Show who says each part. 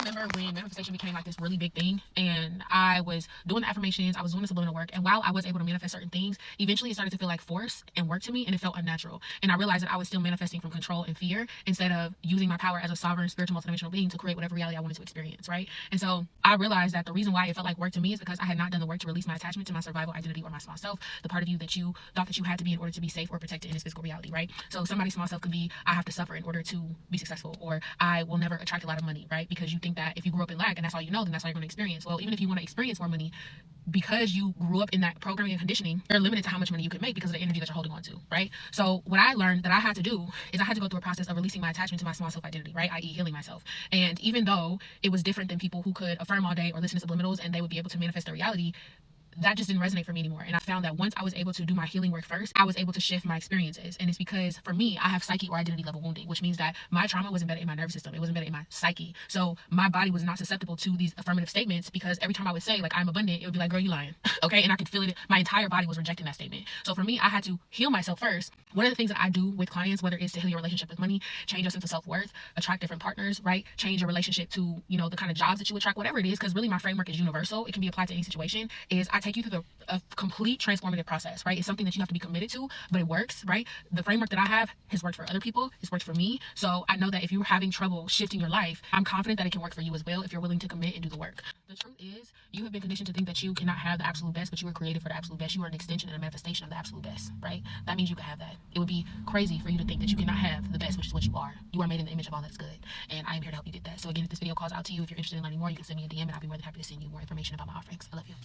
Speaker 1: remember when manifestation became like this really big thing, and I was doing the affirmations, I was doing the subliminal work, and while I was able to manifest certain things, eventually it started to feel like force and work to me, and it felt unnatural. And I realized that I was still manifesting from control and fear instead of using my power as a sovereign spiritual multidimensional being to create whatever reality I wanted to experience, right? And so I realized that the reason why it felt like work to me is because I had not done the work to release my attachment to my survival identity or my small self, the part of you that you thought that you had to be in order to be safe or protected in this physical reality, right? So somebody's small self could be, I have to suffer in order to be successful, or I will never attract a lot of money, right? Because you think that if you grew up in lack and that's all you know, then that's all you're going to experience. Well, even if you want to experience more money, because you grew up in that programming and conditioning, you're limited to how much money you can make because of the energy that you're holding on to, right? So what I learned that I had to do is I had to go through a process of releasing my attachment to my small self identity, right? I.e. healing myself. And even though it was different than people who could affirm all day or listen to subliminals and they would be able to manifest their reality, that just didn't resonate for me anymore. And I found that once I was able to do my healing work first, I was able to shift my experiences. And it's because for me, I have psyche or identity level wounding, which means that my trauma was embedded in my nervous system. It was embedded in my psyche. So my body was not susceptible to these affirmative statements, because every time I would say like I'm abundant, it would be like, girl, you lying. Okay. And I could feel it. My entire body was rejecting that statement. So for me, I had to heal myself first. One of the things that I do with clients, whether it's to heal your relationship with money, change your sense of self-worth, attract different partners, right? Change your relationship to, the kind of jobs that you attract, whatever it is, because really my framework is universal. It can be applied to any situation. Is I take you through a complete transformative process, right? It's something that you have to be committed to, but it works, right? The framework that I have has worked for other people. It's worked for me. So I know that if you're having trouble shifting your life, I'm confident that it can work for you as well if you're willing to commit and do the work. The truth is, you have been conditioned to think that you cannot have the absolute best, but you were created for the absolute best. You are an extension and a manifestation of the absolute best, right? That means you can have that. It would be crazy for you to think that you cannot have the best, which is what you are. You are made in the image of all that is good. And I am here to help you get that. So again, if this video calls out to you, if you're interested in learning more, you can send me a DM and I'll be more than happy to send you more information about my offerings. I love you.